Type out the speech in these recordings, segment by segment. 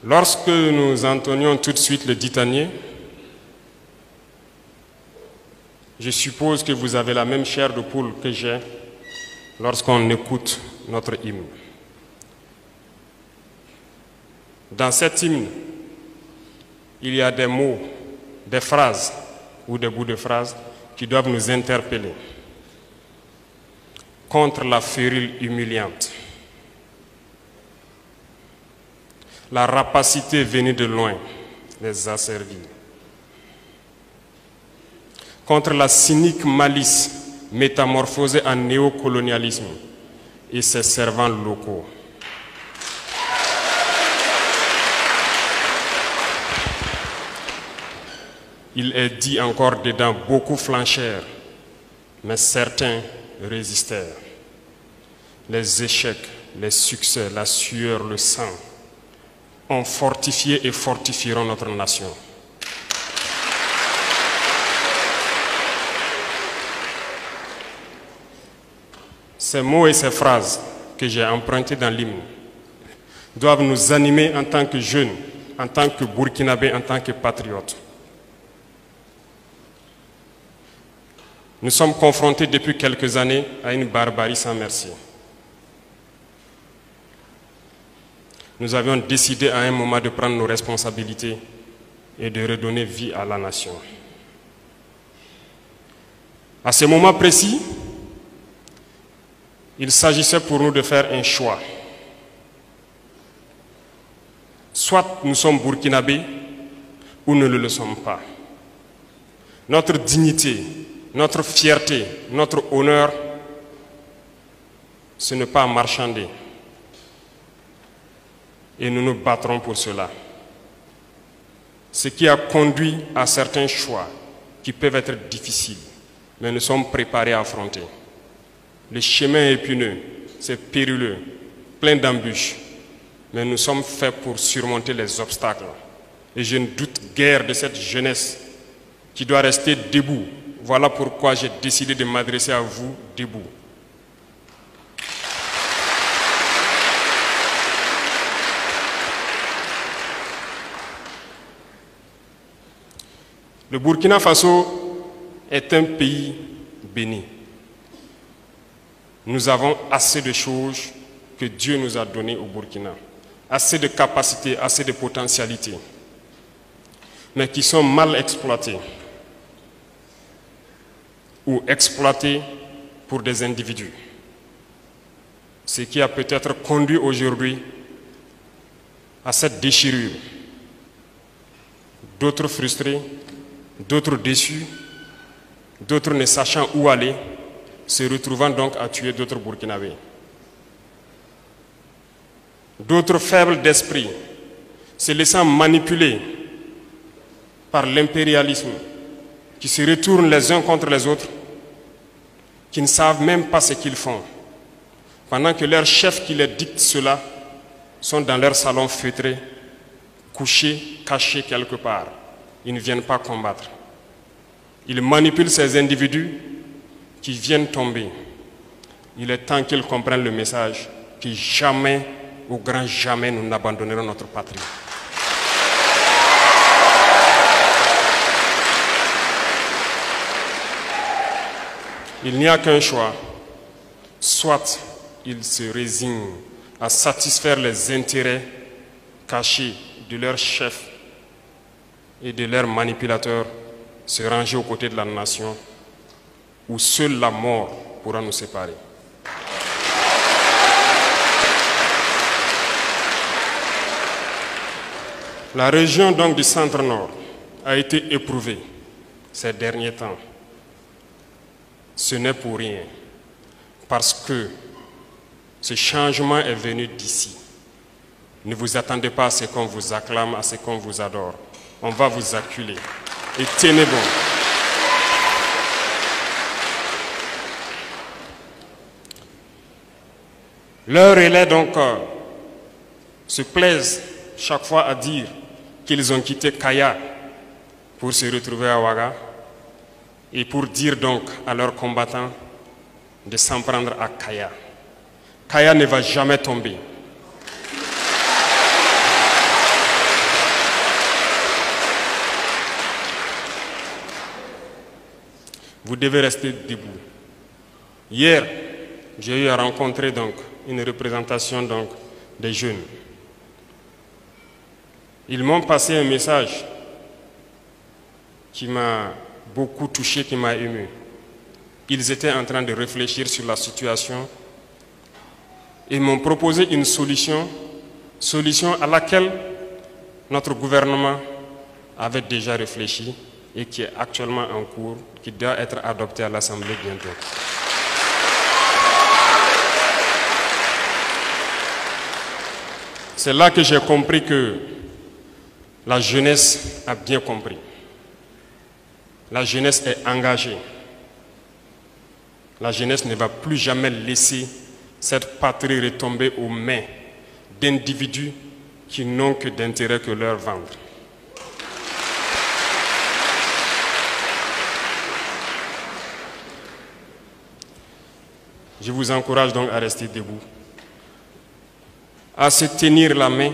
Lorsque nous entonnions tout de suite le ditanier, je suppose que vous avez la même chair de poule que j'ai lorsqu'on écoute notre hymne. Dans cet hymne, il y a des mots, des phrases ou des bouts de phrases qui doivent nous interpeller contre la férule humiliante, la rapacité venue de loin les asservit, contre la cynique malice métamorphosée en néocolonialisme et ses servants locaux. Il est dit encore dedans, beaucoup flanchèrent, mais certains résistèrent. Les échecs, les succès, la sueur, le sang ont fortifié et fortifieront notre nation. Ces mots et ces phrases que j'ai empruntés dans l'hymne doivent nous animer en tant que jeunes, en tant que Burkinabés, en tant que patriotes. Nous sommes confrontés depuis quelques années à une barbarie sans merci. Nous avions décidé à un moment de prendre nos responsabilités et de redonner vie à la nation. À ce moment précis, il s'agissait pour nous de faire un choix. Soit nous sommes burkinabés ou nous ne le sommes pas. Notre dignité, notre fierté, notre honneur, ce n'est pas marchander. Et nous nous battrons pour cela. Ce qui a conduit à certains choix qui peuvent être difficiles, mais nous sommes préparés à affronter. Le chemin est épineux, c'est périlleux, plein d'embûches, mais nous sommes faits pour surmonter les obstacles. Et je ne doute guère de cette jeunesse qui doit rester debout. Voilà pourquoi j'ai décidé de m'adresser à vous debout. Le Burkina Faso est un pays béni. Nous avons assez de choses que Dieu nous a données au Burkina, assez de capacités, assez de potentialités, mais qui sont mal exploitées ou exploitées pour des individus. Ce qui a peut-être conduit aujourd'hui à cette déchirure. D'autres frustrés, d'autres déçus, d'autres ne sachant où aller, se retrouvant donc à tuer d'autres Burkinabés. D'autres faibles d'esprit, se laissant manipuler par l'impérialisme, qui se retournent les uns contre les autres, qui ne savent même pas ce qu'ils font, pendant que leurs chefs qui les dictent cela sont dans leur salon feutré, couchés, cachés quelque part. Ils ne viennent pas combattre. Ils manipulent ces individus qui viennent tomber. Il est temps qu'ils comprennent le message que jamais, au grand jamais, nous n'abandonnerons notre patrie. Il n'y a qu'un choix. Soit ils se résignent à satisfaire les intérêts cachés de leurs chefs et de leurs manipulateurs, se ranger aux côtés de la nation, où seule la mort pourra nous séparer. La région donc du centre-nord a été éprouvée ces derniers temps. Ce n'est pour rien, parce que ce changement est venu d'ici. Ne vous attendez pas à ce qu'on vous acclame, à ce qu'on vous adore. On va vous acculer. Et tenez bon. Leurs relais donc se plaisent chaque fois à dire qu'ils ont quitté Kaya pour se retrouver à Ouaga et pour dire donc à leurs combattants de s'en prendre à Kaya. Kaya ne va jamais tomber. vous devez rester debout. Hier, j'ai eu à rencontrer donc une représentation donc des jeunes. Ils m'ont passé un message qui m'a beaucoup touché, qui m'a ému. Ils étaient en train de réfléchir sur la situation et m'ont proposé une solution à laquelle notre gouvernement avait déjà réfléchi et qui est actuellement en cours, qui doit être adoptée à l'Assemblée bientôt. C'est là que j'ai compris que la jeunesse a bien compris. La jeunesse est engagée. La jeunesse ne va plus jamais laisser cette patrie retomber aux mains d'individus qui n'ont que d'intérêt que leur ventre. Je vous encourage donc à rester debout, à se tenir la main,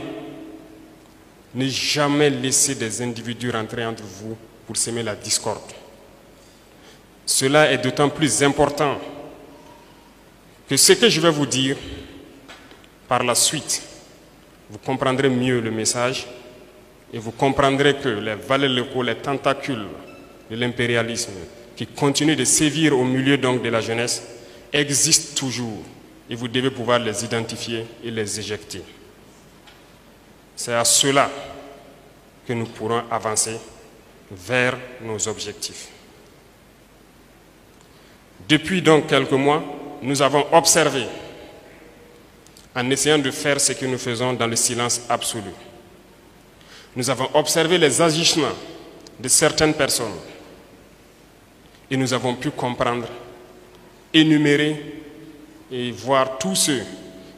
ne jamais laisser des individus rentrer entre vous pour semer la discorde. Cela est d'autant plus important que ce que je vais vous dire, par la suite, vous comprendrez mieux le message et vous comprendrez que les valeurs locaux, les tentacules de l'impérialisme qui continuent de sévir au milieu donc de la jeunesse existent toujours et vous devez pouvoir les identifier et les éjecter. C'est à cela que nous pourrons avancer vers nos objectifs. Depuis donc quelques mois, nous avons observé, en essayant de faire ce que nous faisons dans le silence absolu, nous avons observé les agissements de certaines personnes et nous avons pu comprendre, énumérer et voir tous ceux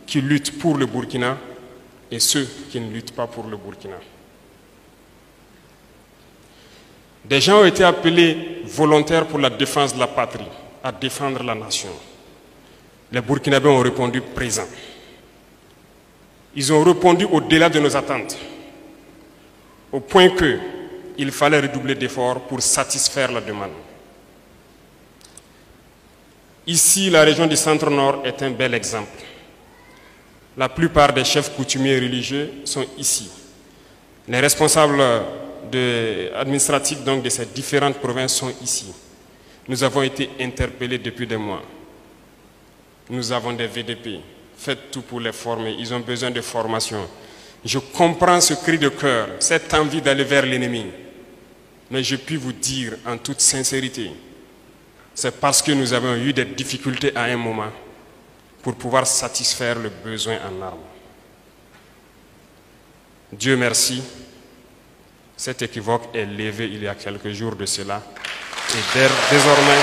qui luttent pour le Burkina et ceux qui ne luttent pas pour le Burkina. Des gens ont été appelés volontaires pour la défense de la patrie, à défendre la nation. Les Burkinabés ont répondu présent. Ils ont répondu au-delà de nos attentes, au point qu'il fallait redoubler d'efforts pour satisfaire la demande. Ici, la région du Centre-Nord est un bel exemple. La plupart des chefs coutumiers religieux sont ici. Les responsables administratifs donc, de ces différentes provinces sont ici. Nous avons été interpellés depuis des mois. Nous avons des VDP. Faites tout pour les former. Ils ont besoin de formation. Je comprends ce cri de cœur, cette envie d'aller vers l'ennemi. Mais je puis vous dire en toute sincérité, c'est parce que nous avons eu des difficultés à un moment pour pouvoir satisfaire le besoin en armes. Dieu merci, cet équivoque est levé il y a quelques jours de cela. Et désormais,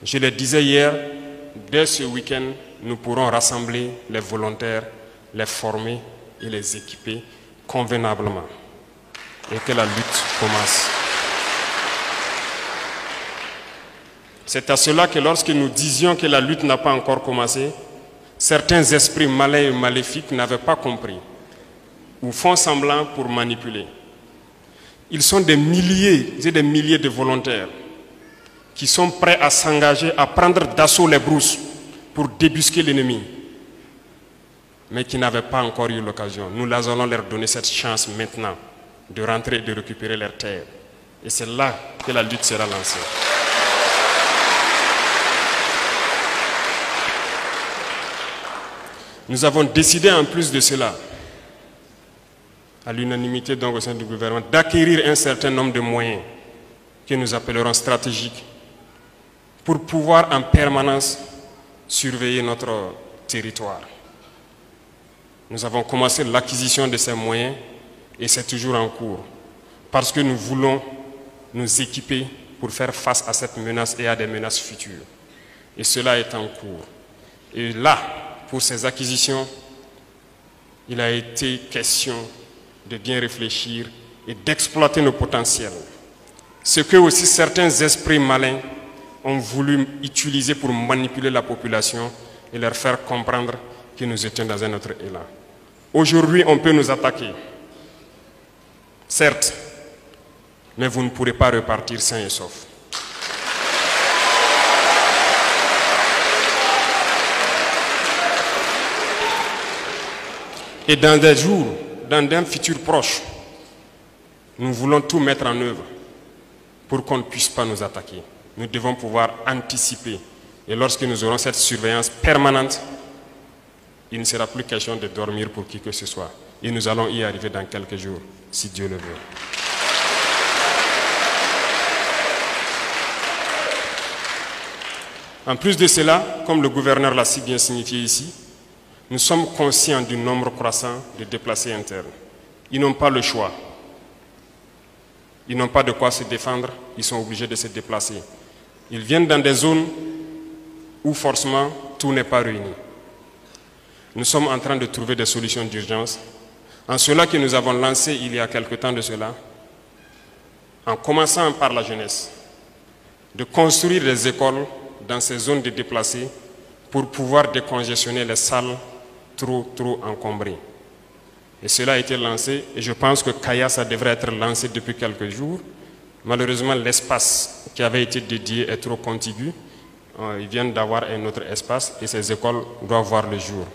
je le disais hier, dès ce week-end, nous pourrons rassembler les volontaires, les former et les équiper convenablement. Et que la lutte commence. C'est à cela que lorsque nous disions que la lutte n'a pas encore commencé, certains esprits malins et maléfiques n'avaient pas compris ou font semblant pour manipuler. Ils sont des milliers et des milliers de volontaires qui sont prêts à s'engager, à prendre d'assaut les brousses pour débusquer l'ennemi, mais qui n'avaient pas encore eu l'occasion. Nous allons leur donner cette chance maintenant de rentrer et de récupérer leurs terres. Et c'est là que la lutte sera lancée. Nous avons décidé en plus de cela, à l'unanimité donc au sein du gouvernement, d'acquérir un certain nombre de moyens que nous appellerons stratégiques pour pouvoir en permanence surveiller notre territoire. Nous avons commencé l'acquisition de ces moyens et c'est toujours en cours parce que nous voulons nous équiper pour faire face à cette menace et à des menaces futures. Et cela est en cours. Et là, pour ces acquisitions, il a été question de bien réfléchir et d'exploiter nos potentiels. Ce que aussi certains esprits malins ont voulu utiliser pour manipuler la population et leur faire comprendre que nous étions dans un autre élan. Aujourd'hui, on peut nous attaquer. Certes, mais vous ne pourrez pas repartir sain et sauf. Et dans des jours, dans un futur proche, nous voulons tout mettre en œuvre pour qu'on ne puisse pas nous attaquer. Nous devons pouvoir anticiper. Et lorsque nous aurons cette surveillance permanente, il ne sera plus question de dormir pour qui que ce soit. Et nous allons y arriver dans quelques jours, si Dieu le veut. En plus de cela, comme le gouverneur l'a si bien signifié ici, nous sommes conscients du nombre croissant de déplacés internes. Ils n'ont pas le choix. Ils n'ont pas de quoi se défendre, ils sont obligés de se déplacer. Ils viennent dans des zones où forcément tout n'est pas réuni. Nous sommes en train de trouver des solutions d'urgence. En cela que nous avons lancé il y a quelque temps de cela, en commençant par la jeunesse, de construire des écoles dans ces zones de déplacés pour pouvoir décongestionner les salles trop encombrées. Et cela a été lancé, et je pense que Kaya, ça devrait être lancé depuis quelques jours. Malheureusement, l'espace qui avait été dédié est trop contigu. Ils viennent d'avoir un autre espace et ces écoles doivent voir le jour.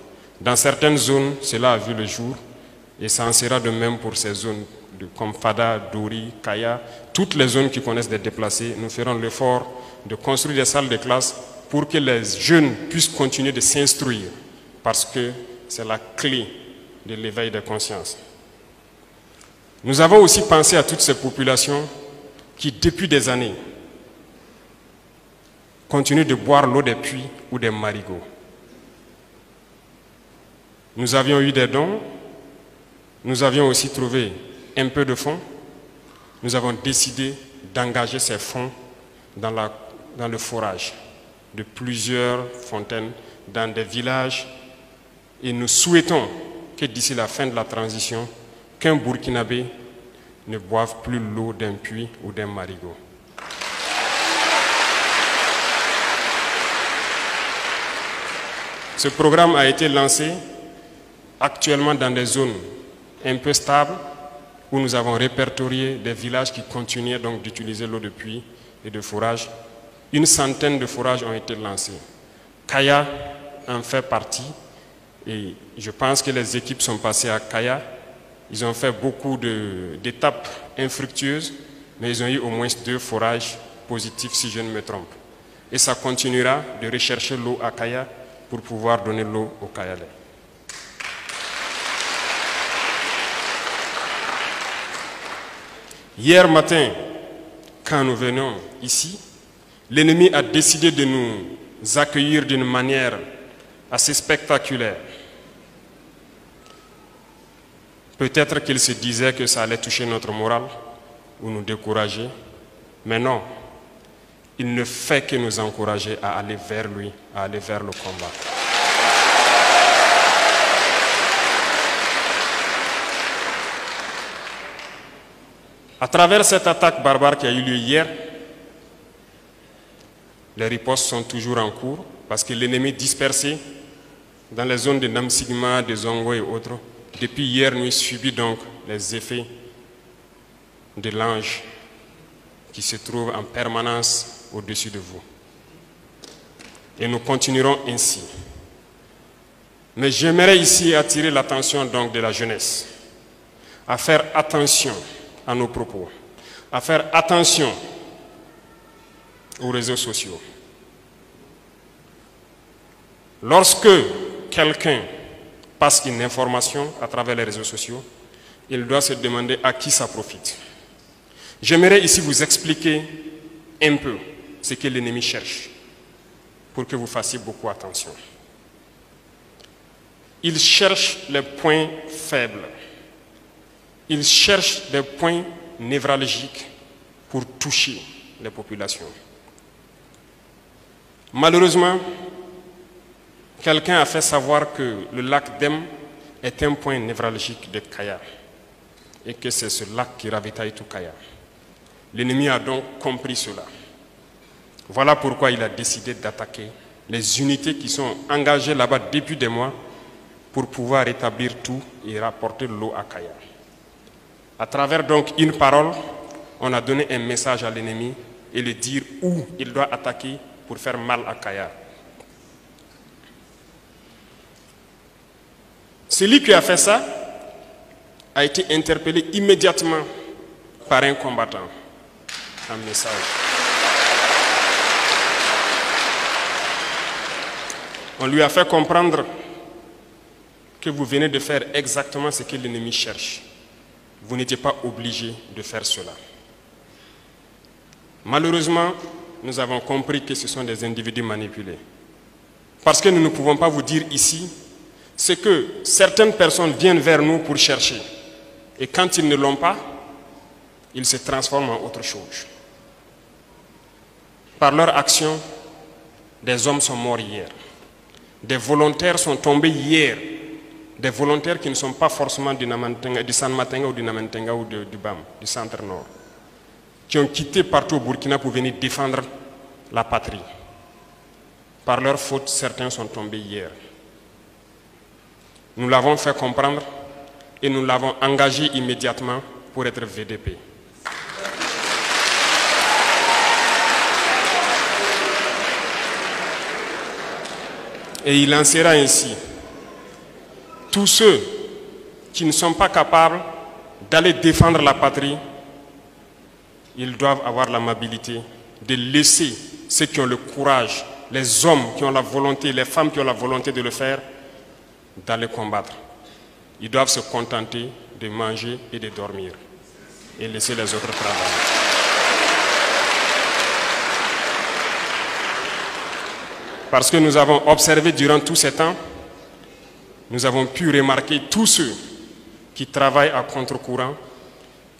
Dans certaines zones, cela a vu le jour et ça en sera de même pour ces zones comme Fada, Dori, Kaya. Toutes les zones qui connaissent des déplacés, nous ferons l'effort de construire des salles de classe pour que les jeunes puissent continuer de s'instruire parce que c'est la clé de l'éveil des consciences. Nous avons aussi pensé à toutes ces populations qui, depuis des années, continuent de boire l'eau des puits ou des marigots. Nous avions eu des dons, nous avions aussi trouvé un peu de fonds. Nous avons décidé d'engager ces fonds dans le forage de plusieurs fontaines dans des villages et nous souhaitons que d'ici la fin de la transition, qu'un Burkinabé ne boive plus l'eau d'un puits ou d'un marigot. Ce programme a été lancé actuellement dans des zones un peu stables où nous avons répertorié des villages qui continuaient donc d'utiliser l'eau de puits et de forage. Une centaine de forages ont été lancés. Kaya en fait partie et je pense que les équipes sont passées à Kaya. Ils ont fait beaucoup d'étapes infructueuses, mais ils ont eu au moins 2 forages positifs si je ne me trompe. Et ça continuera de rechercher l'eau à Kaya pour pouvoir donner l'eau au Kayalais. Hier matin, quand nous venions ici, l'ennemi a décidé de nous accueillir d'une manière assez spectaculaire. Peut-être qu'il se disait que ça allait toucher notre morale ou nous décourager, mais non. Il ne fait que nous encourager à aller vers lui, à aller vers le combat. À travers cette attaque barbare qui a eu lieu hier, les ripostes sont toujours en cours parce que l'ennemi dispersé dans les zones de Namsigma, de Zongo et autres, depuis hier nuit subit donc les effets de l'ange qui se trouve en permanence au-dessus de vous. Et nous continuerons ainsi. Mais j'aimerais ici attirer l'attention donc de la jeunesse à faire attention à nos propos, à faire attention aux réseaux sociaux. Lorsque quelqu'un passe une information à travers les réseaux sociaux, il doit se demander à qui ça profite. J'aimerais ici vous expliquer un peu ce que l'ennemi cherche pour que vous fassiez beaucoup attention. Il cherche les points faibles. Il cherche des points névralgiques pour toucher les populations. Malheureusement, quelqu'un a fait savoir que le lac Dem est un point névralgique de Kaya et que c'est ce lac qui ravitaille tout Kaya. L'ennemi a donc compris cela. Voilà pourquoi il a décidé d'attaquer les unités qui sont engagées là-bas depuis des mois pour pouvoir rétablir tout et rapporter l'eau à Kaya. À travers donc une parole, on a donné un message à l'ennemi et lui dire où il doit attaquer pour faire mal à Kaya. Celui qui a fait ça a été interpellé immédiatement par un combattant. Un message. On lui a fait comprendre que vous venez de faire exactement ce que l'ennemi cherche. Vous n'étiez pas obligé de faire cela. Malheureusement, nous avons compris que ce sont des individus manipulés. Parce que nous ne pouvons pas vous dire ici, c'est que certaines personnes viennent vers nous pour chercher. Et quand ils ne l'ont pas, ils se transforment en autre chose. Par leur action, des hommes sont morts hier. Des volontaires sont tombés hier. Des volontaires qui ne sont pas forcément du San Matenga ou du Namentenga ou du BAM, du centre nord, qui ont quitté partout au Burkina pour venir défendre la patrie. Par leur faute, certains sont tombés hier. Nous l'avons fait comprendre et nous l'avons engagé immédiatement pour être VDP. Et il en sera ainsi. Tous ceux qui ne sont pas capables d'aller défendre la patrie, ils doivent avoir l'amabilité de laisser ceux qui ont le courage, les hommes qui ont la volonté, les femmes qui ont la volonté de le faire, d'aller combattre. Ils doivent se contenter de manger et de dormir et laisser les autres travailler. Parce que nous avons observé durant tout ce temps, nous avons pu remarquer tous ceux qui travaillent à contre-courant,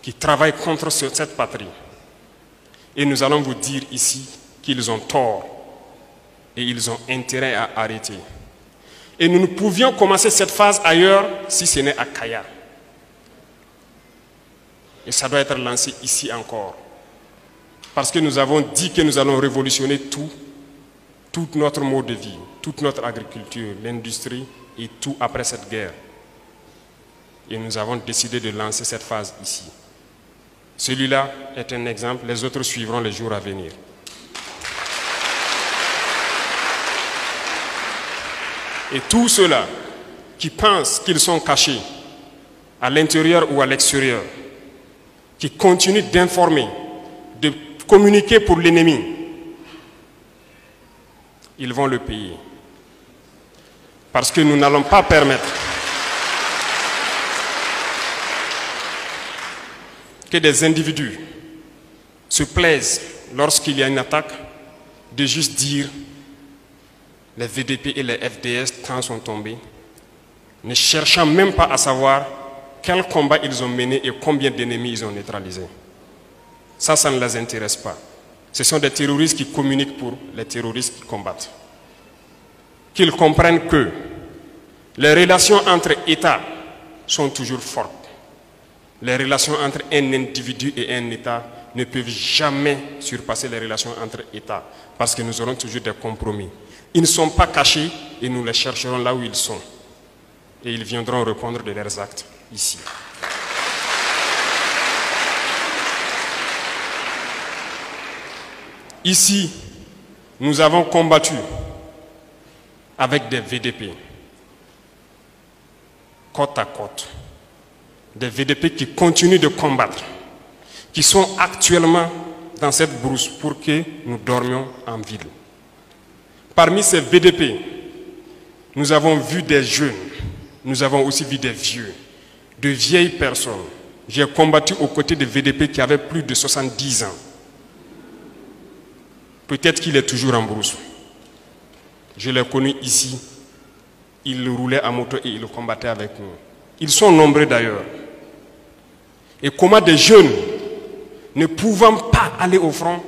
qui travaillent contre cette patrie. Et nous allons vous dire ici qu'ils ont tort et ils ont intérêt à arrêter. Et nous ne pouvions commencer cette phase ailleurs si ce n'est à Kaya. Et ça doit être lancé ici encore. Parce que nous avons dit que nous allons révolutionner tout notre mode de vie, toute notre agriculture, l'industrie et tout après cette guerre. Et nous avons décidé de lancer cette phase ici. Celui-là est un exemple, les autres suivront les jours à venir. Et tous ceux-là qui pensent qu'ils sont cachés à l'intérieur ou à l'extérieur, qui continuent d'informer, de communiquer pour l'ennemi, ils vont le payer. Parce que nous n'allons pas permettre que des individus se plaisent lorsqu'il y a une attaque de juste dire les VDP et les FDS quand sont tombés, ne cherchant même pas à savoir quel combat ils ont mené et combien d'ennemis ils ont neutralisés. Ça ne les intéresse pas. Ce sont des terroristes qui communiquent pour les terroristes qui combattent. Qu'ils comprennent que les relations entre États sont toujours fortes. Les relations entre un individu et un État ne peuvent jamais surpasser les relations entre États parce que nous aurons toujours des compromis. Ils ne sont pas cachés et nous les chercherons là où ils sont. Et ils viendront répondre de leurs actes ici. Ici, nous avons combattu avec des VDP, côte à côte. Des VDP qui continuent de combattre, qui sont actuellement dans cette brousse pour que nous dormions en ville. Parmi ces VDP, nous avons vu des jeunes, nous avons aussi vu des vieux, de vieilles personnes. J'ai combattu aux côtés de VDP qui avaient plus de 70 ans. Peut-être qu'il est toujours en brousse. Je l'ai connu ici. Il roulait à moto et il combattait avec nous. Ils sont nombreux d'ailleurs. Et comment des jeunes, ne pouvant pas aller au front,